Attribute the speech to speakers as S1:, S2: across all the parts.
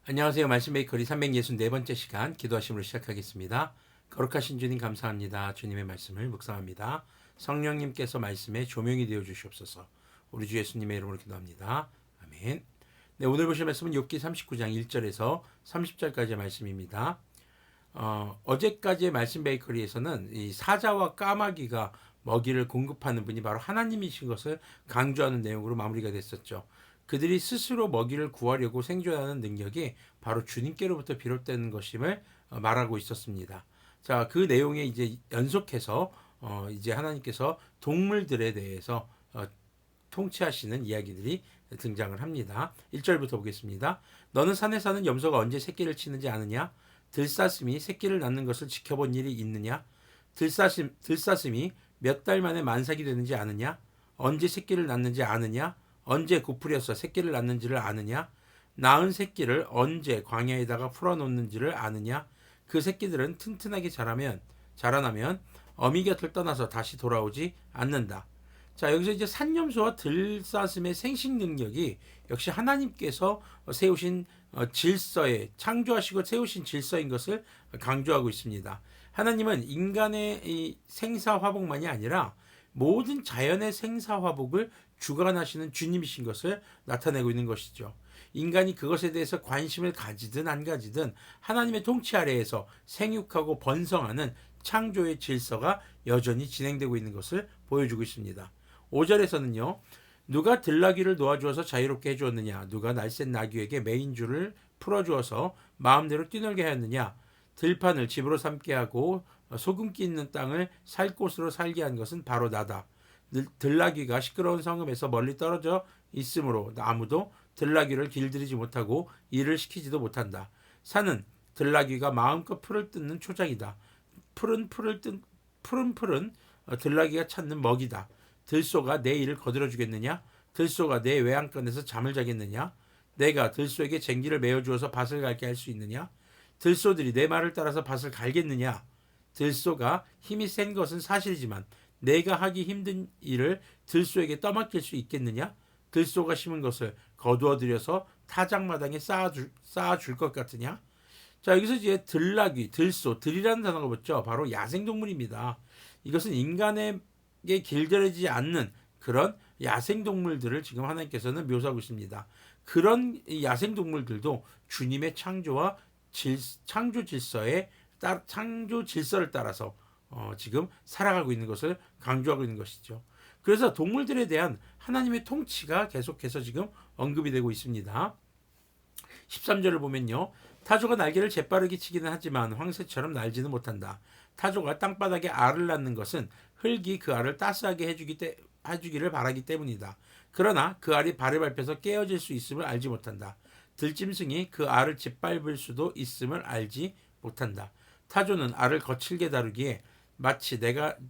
S1: 안녕하세요. 말씀 베이커리 364번째 시간 기도하심으로 시작하겠습니다. 거룩하신 주님 감사합니다. 주님의 말씀을 묵상합니다. 성령님께서 말씀에 조명이 되어 주시옵소서. 우리 주 예수님의 이름으로 기도합니다. 아멘. 네, 오늘 보실 말씀은 욥기 39장 1절에서 30절까지의 말씀입니다. 어제까지의 말씀 베이커리에서는 이 사자와 까마귀가 먹이를 공급하는 분이 바로 하나님이신 것을 강조하는 내용으로 마무리가 됐었죠. 그들이 스스로 먹이를 구하려고 생존하는 능력이 바로 주님께로부터 비롯되는 것임을 말하고 있었습니다. 자, 그 내용에 이제 연속해서 이제 하나님께서 동물들에 대해서 통치하시는 이야기들이 등장을 합니다. 1절부터 보겠습니다. 너는 산에 사는 염소가 언제 새끼를 치는지 아느냐? 들사슴이 새끼를 낳는 것을 지켜본 일이 있느냐? 들사슴이 몇 달 만에 만삭이 되는지 아느냐? 언제 새끼를 낳는지 아느냐? 언제 고풀려서 새끼를 낳는지를 아느냐? 낳은 새끼를 언제 광야에다가 풀어놓는지를 아느냐? 그 새끼들은 튼튼하게 자라나면 어미 곁을 떠나서 다시 돌아오지 않는다. 자, 여기서 이제 산염소와 들사슴의 생식 능력이 역시 하나님께서 세우신 창조하시고 세우신 질서인 것을 강조하고 있습니다. 하나님은 인간의 이 생사화복만이 아니라 모든 자연의 생사화복을 주관하시는 주님이신 것을 나타내고 있는 것이죠. 인간이 그것에 대해서 관심을 가지든 안 가지든 하나님의 통치 아래에서 생육하고 번성하는 창조의 질서가 여전히 진행되고 있는 것을 보여주고 있습니다. 5절에서는요. 누가 들나귀를 놓아주어서 자유롭게 해주었느냐? 누가 날쌘 나귀에게 메인줄을 풀어주어서 마음대로 뛰놀게 하였느냐? 들판을 집으로 삼게 하고 소금기 있는 땅을 살 곳으로 살게 한 것은 바로 나다. 들나귀가 시끄러운 성읍에서 멀리 떨어져 있으므로 아무도 들나귀를 길들이지 못하고 일을 시키지도 못한다. 산은 들나귀가 마음껏 풀을 뜯는 초장이다. 푸른 들나귀가 찾는 먹이다. 들소가 내 일을 거들어주겠느냐? 들소가 내 외양간에서 잠을 자겠느냐? 내가 들소에게 쟁기를 메어주어서 밭을 갈게 할 수 있느냐? 들소들이 내 말을 따라서 밭을 갈겠느냐? 들소가 힘이 센 것은 사실이지만 내가 하기 힘든 일을 들소에게 떠맡길 수 있겠느냐? 들소가 심은 것을 거두어들여서 타작마당에 쌓아줄 것 같으냐? 자, 여기서 이제 들나귀, 들소, 들이라는 단어가 붙죠. 바로 야생동물입니다. 이것은 인간에게 길들여지지 않는 그런 야생동물들을 지금 하나님께서는 묘사하고 있습니다. 그런 야생동물들도 주님의 창조 질서를 따라서 지금 살아가고 있는 것을 강조하고 있는 것이죠. 그래서 동물들에 대한 하나님의 통치가 계속해서 지금 언급이 되고 있습니다. 13절을 보면요. 타조가 날개를 재빠르게 치기는 하지만 황새처럼 날지는 못한다. 타조가 땅바닥에 알을 낳는 것은 흙이 그 알을 따스하게 해주기를 바라기 때문이다. 그러나 그 알이 발을 밟혀서 깨어질 수 있음을 알지 못한다. 들짐승이 그 알을 짓밟을 수도 있음을 알지 못한다. 타조는 알을 거칠게 다루기에 마치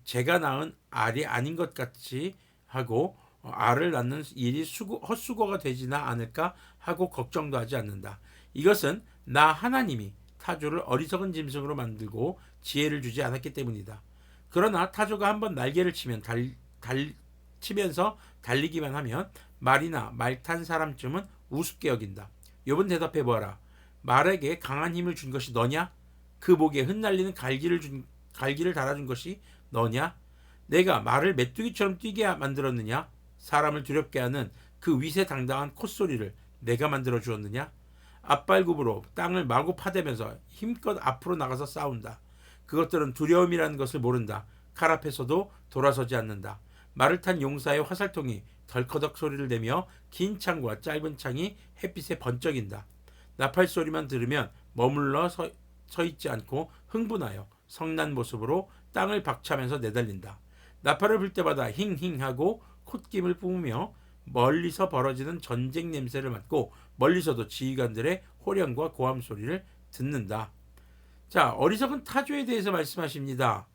S1: 제가 낳은 알이 아닌 것 같이 하고 알을 낳는 일이 헛수고가 되지나 않을까 하고 걱정도 하지 않는다. 이것은 나 하나님이 타조를 어리석은 짐승으로 만들고 지혜를 주지 않았기 때문이다. 그러나 타조가 한번 날개를 치면서 달리기만 하면 말이나 말 탄 사람쯤은 우습게 여긴다. 욥은 대답해 보아라. 말에게 강한 힘을 준 것이 너냐? 그 목에 흩날리는 갈기를 달아준 것이 너냐? 내가 말을 메뚜기처럼 뛰게 만들었느냐? 사람을 두렵게 하는 그 위세당당한 콧소리를 내가 만들어 주었느냐? 앞발굽으로 땅을 마구 파대면서 힘껏 앞으로 나가서 싸운다. 그것들은 두려움이라는 것을 모른다. 칼 앞에서도 돌아서지 않는다. 말을 탄 용사의 화살통이 덜커덕 소리를 내며 긴 창과 짧은 창이 햇빛에 번쩍인다. 나팔 소리만 들으면 머물러 서 있지 않고 흥분하여 성난 모습으로 땅을 박차면서 내달린다. 나팔을 불 때마다 힝힝하고 콧김을 뿜으며 멀리서 벌어지는 전쟁 냄새를 맡고 멀리서도 지휘관들의 호령과 고함 소리를 듣는다. 자, 어리석은 타조에 대해서 말씀하십니다.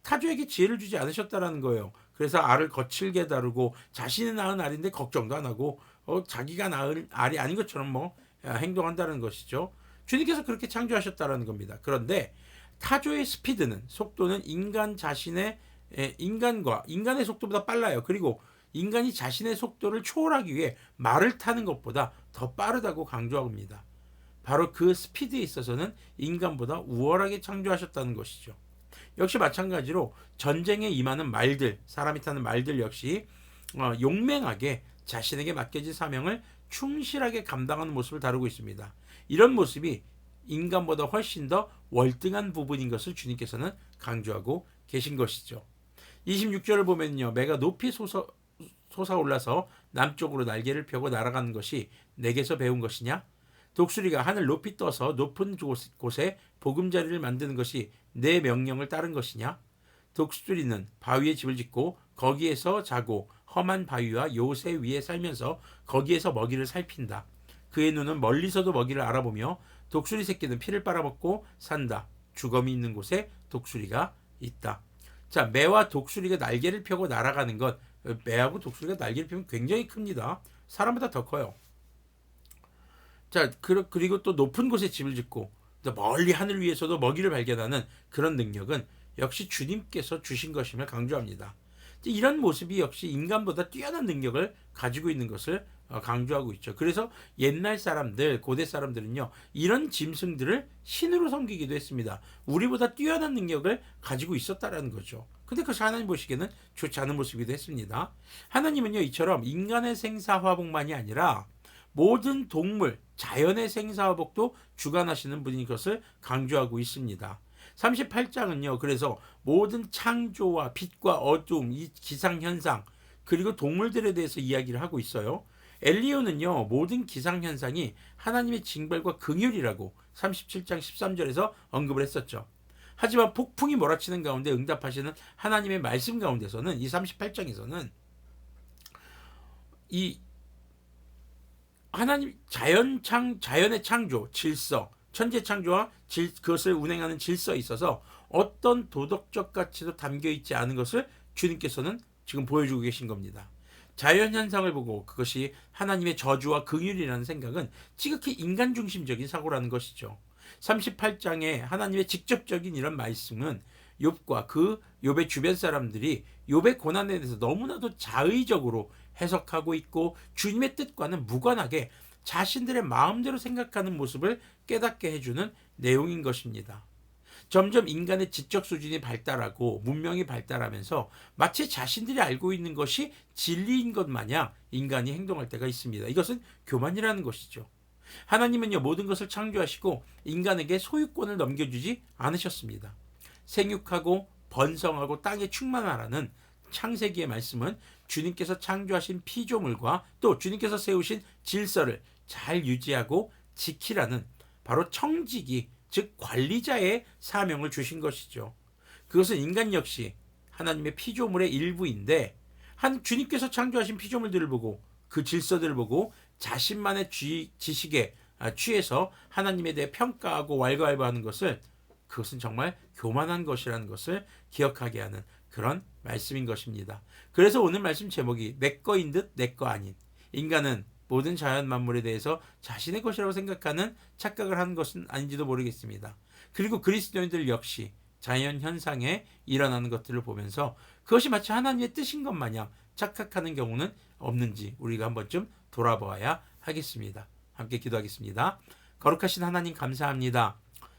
S1: 타조에게 지혜를 주지 않으셨다라는 거예요. 그래서 알을 거칠게 다루고 자신이 낳은 알인데 걱정도 안 하고 자기가 낳은 알이 아닌 것처럼 행동한다는 것이죠. 주님께서 그렇게 창조하셨다라는 겁니다. 그런데 타조의 속도는 인간의 속도보다 빨라요. 그리고 인간이 자신의 속도를 초월하기 위해 말을 타는 것보다 더 빠르다고 강조합니다. 바로 그 스피드에 있어서는 인간보다 우월하게 창조하셨다는 것이죠. 역시 마찬가지로 전쟁에 임하는 말들, 사람이 타는 말들 역시 용맹하게 자신에게 맡겨진 사명을 충실하게 감당하는 모습을 다루고 있습니다. 이런 모습이 인간보다 훨씬 더 월등한 부분인 것을 주님께서는 강조하고 계신 것이죠. 26절을 보면요, 매가 높이 솟아올라서 남쪽으로 날개를 펴고 날아가는 것이 내게서 배운 것이냐? 독수리가 하늘 높이 떠서 높은 곳에 보금자리를 만드는 것이 내 명령을 따른 것이냐? 독수리는 바위에 집을 짓고 거기에서 자고 험한 바위와 요새 위에 살면서 거기에서 먹이를 살핀다. 그의 눈은 멀리서도 먹이를 알아보며 독수리 새끼는 피를 빨아먹고 산다. 주검이 있는 곳에 독수리가 있다. 자, 매와 독수리가 날개를 펴고 날아가는 것, 매하고 독수리가 날개를 펴면 굉장히 큽니다. 사람보다 더 커요. 자, 그리고 또 높은 곳에 집을 짓고 멀리 하늘 위에서도 먹이를 발견하는 그런 능력은 역시 주님께서 주신 것임을 강조합니다. 이런 모습이 역시 인간보다 뛰어난 능력을 가지고 있는 것을 강조하고 있죠. 그래서 옛날 사람들, 고대 사람들은요, 이런 짐승들을 신으로 섬기기도 했습니다. 우리보다 뛰어난 능력을 가지고 있었다라는 거죠. 근데 그것이 하나님 보시기에는 좋지 않은 모습이기도 했습니다. 하나님은요, 이처럼 인간의 생사화복만이 아니라 모든 동물, 자연의 생사화복도 주관하시는 분인 것을 강조하고 있습니다. 38장은요, 그래서 모든 창조와 빛과 어둠, 이 기상현상, 그리고 동물들에 대해서 이야기를 하고 있어요. 엘리오는요, 모든 기상현상이 하나님의 징벌과 긍휼이라고 37장 13절에서 언급을 했었죠. 하지만 폭풍이 몰아치는 가운데 응답하시는 하나님의 말씀 가운데서는 이 38장에서는 이 하나님 자연의 창조, 질서, 천재 창조와 그것을 운행하는 질서에 있어서 어떤 도덕적 가치도 담겨 있지 않은 것을 주님께서는 지금 보여주고 계신 겁니다. 자연 현상을 보고 그것이 하나님의 저주와 긍휼이라는 생각은 지극히 인간 중심적인 사고라는 것이죠. 38장에 하나님의 직접적인 이런 말씀은 욥과 그 욥의 주변 사람들이 욥의 고난에 대해서 너무나도 자의적으로 해석하고 있고 주님의 뜻과는 무관하게 자신들의 마음대로 생각하는 모습을 깨닫게 해주는 내용인 것입니다. 점점 인간의 지적 수준이 발달하고 문명이 발달하면서 마치 자신들이 알고 있는 것이 진리인 것 마냥 인간이 행동할 때가 있습니다. 이것은 교만이라는 것이죠. 하나님은요, 모든 것을 창조하시고 인간에게 소유권을 넘겨주지 않으셨습니다. 생육하고 번성하고 땅에 충만하라는 창세기의 말씀은 주님께서 창조하신 피조물과 또 주님께서 세우신 질서를 잘 유지하고 지키라는 바로 청지기, 즉 관리자의 사명을 주신 것이죠. 그것은 인간 역시 하나님의 피조물의 일부인데 주님께서 창조하신 피조물들을 보고 그 질서들을 보고 자신만의 지식에 취해서 하나님에 대해 평가하고 왈가왈부하는 것을, 그것은 정말 교만한 것이라는 것을 기억하게 하는 그런 말씀인 것입니다. 그래서 오늘 말씀 제목이 내 거인 듯 내 거 아닌, 인간은 모든 자연 만물에 대해서 자신의 것이라고 생각하는 착각을 하는 것은 아닌지도 모르겠습니다. 그리고 그리스도인들 역시 자연 현상에 일어나는 것들을 보면서 그것이 마치 하나님의 뜻인 것 마냥 착각하는 경우는 없는지 우리가 한 번쯤 돌아보아야 하겠습니다. 함께 기도하겠습니다. 거룩하신 하나님 감사합니다.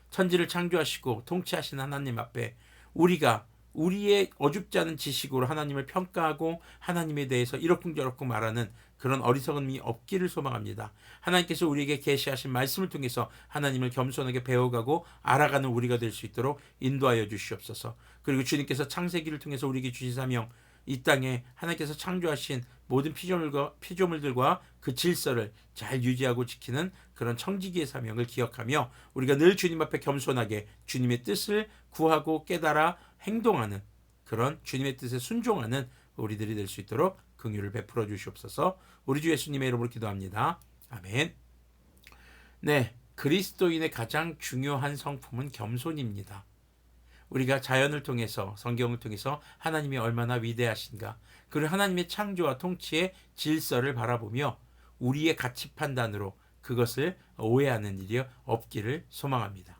S1: 천지를 창조하시고 통치하신 하나님 앞에 우리가 우리의 어줍지 않은 지식으로 하나님을 평가하고 하나님에 대해서 이러쿵저러쿵 말하는 그런 어리석음이 없기를 소망합니다. 하나님께서 우리에게 계시하신 말씀을 통해서 하나님을 겸손하게 배워가고 알아가는 우리가 될 수 있도록 인도하여 주시옵소서. 그리고 주님께서 창세기를 통해서 우리에게 주신 사명, 이 땅에 하나님께서 창조하신 모든 피조물들과 그 질서를 잘 유지하고 지키는 그런 청지기의 사명을 기억하며 우리가 늘 주님 앞에 겸손하게 주님의 뜻을 구하고 깨달아 행동하는 그런 주님의 뜻에 순종하는 우리들이 될 수 있도록 긍휼을 베풀어 주시옵소서. 우리 주 예수님의 이름으로 기도합니다. 아멘. 네, 그리스도인의 가장 중요한 성품은 겸손입니다. 우리가 자연을 통해서, 성경을 통해서 하나님이 얼마나 위대하신가, 그리고 하나님의 창조와 통치의 질서를 바라보며 우리의 가치 판단으로 그것을 오해하는 일이 없기를 소망합니다.